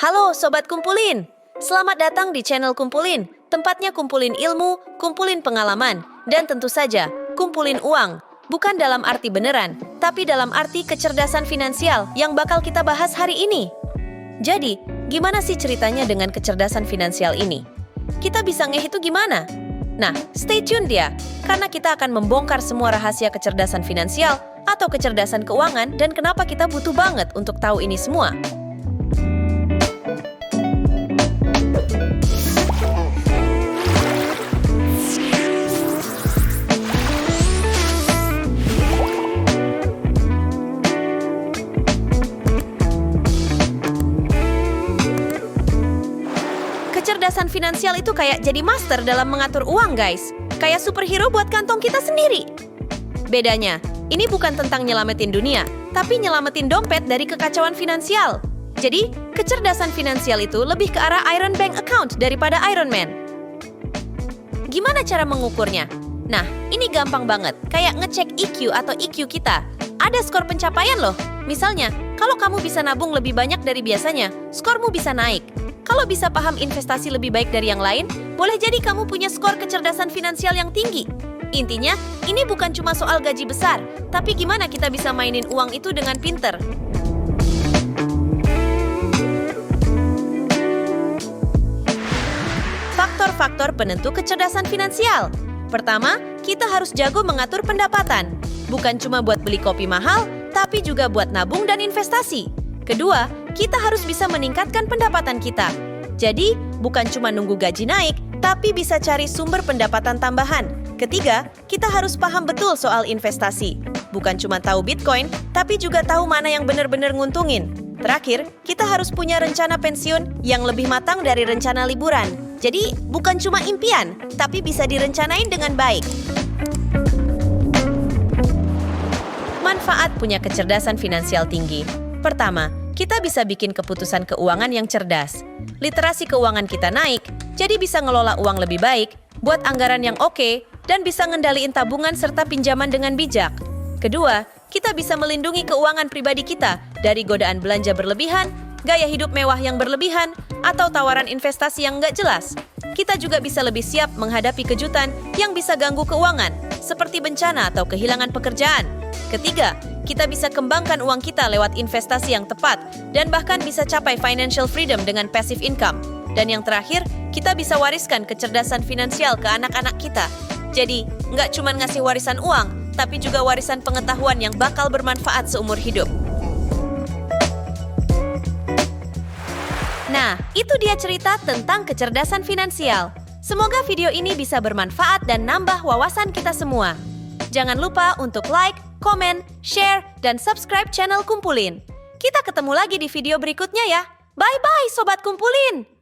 Halo Sobat Kumpulin, selamat datang di channel Kumpulin, tempatnya kumpulin ilmu, kumpulin pengalaman, dan tentu saja kumpulin uang. Bukan dalam arti beneran, tapi dalam arti kecerdasan finansial yang bakal kita bahas hari ini. Jadi, gimana sih ceritanya dengan kecerdasan finansial ini? Kita bisa ngehitung gimana? Nah, stay tune ya, karena kita akan membongkar semua rahasia kecerdasan finansial atau kecerdasan keuangan dan kenapa kita butuh banget untuk tahu ini semua. Kecerdasan finansial itu kayak jadi master dalam mengatur uang, guys. Kayak superhero buat kantong kita sendiri. Bedanya, ini bukan tentang nyelamatin dunia, tapi nyelamatin dompet dari kekacauan finansial. Jadi, kecerdasan finansial itu lebih ke arah Iron Bank account daripada Iron Man. Gimana cara mengukurnya? Nah, ini gampang banget. Kayak ngecek EQ atau EQ kita. Ada skor pencapaian loh. Misalnya, kalau kamu bisa nabung lebih banyak dari biasanya, skormu bisa naik. Kalau bisa paham investasi lebih baik dari yang lain, boleh jadi kamu punya skor kecerdasan finansial yang tinggi. Intinya, ini bukan cuma soal gaji besar, tapi gimana kita bisa mainin uang itu dengan pinter. Faktor-faktor penentu kecerdasan finansial. Pertama, kita harus jago mengatur pendapatan. Bukan cuma buat beli kopi mahal, tapi juga buat nabung dan investasi. Kedua, kita harus bisa meningkatkan pendapatan kita. Jadi, bukan cuma nunggu gaji naik, tapi bisa cari sumber pendapatan tambahan. Ketiga, kita harus paham betul soal investasi. Bukan cuma tahu Bitcoin, tapi juga tahu mana yang benar-benar nguntungin. Terakhir, kita harus punya rencana pensiun yang lebih matang dari rencana liburan. Jadi, bukan cuma impian, tapi bisa direncanain dengan baik. Manfaat punya kecerdasan finansial tinggi. Pertama, kita bisa bikin keputusan keuangan yang cerdas. Literasi keuangan kita naik, jadi bisa ngelola uang lebih baik, buat anggaran yang oke, dan bisa ngendaliin tabungan serta pinjaman dengan bijak. Kedua, kita bisa melindungi keuangan pribadi kita dari godaan belanja berlebihan, gaya hidup mewah yang berlebihan, atau tawaran investasi yang nggak jelas. Kita juga bisa lebih siap menghadapi kejutan yang bisa ganggu keuangan, seperti bencana atau kehilangan pekerjaan. Ketiga, kita bisa kembangkan uang kita lewat investasi yang tepat dan bahkan bisa capai financial freedom dengan passive income. Dan yang terakhir, kita bisa wariskan kecerdasan finansial ke anak-anak kita. Jadi, nggak cuma ngasih warisan uang, tapi juga warisan pengetahuan yang bakal bermanfaat seumur hidup. Nah, itu dia cerita tentang kecerdasan finansial. Semoga video ini bisa bermanfaat dan nambah wawasan kita semua. Jangan lupa untuk like, komen, share, dan subscribe channel Kumpulin. Kita ketemu lagi di video berikutnya ya. Bye-bye Sobat Kumpulin!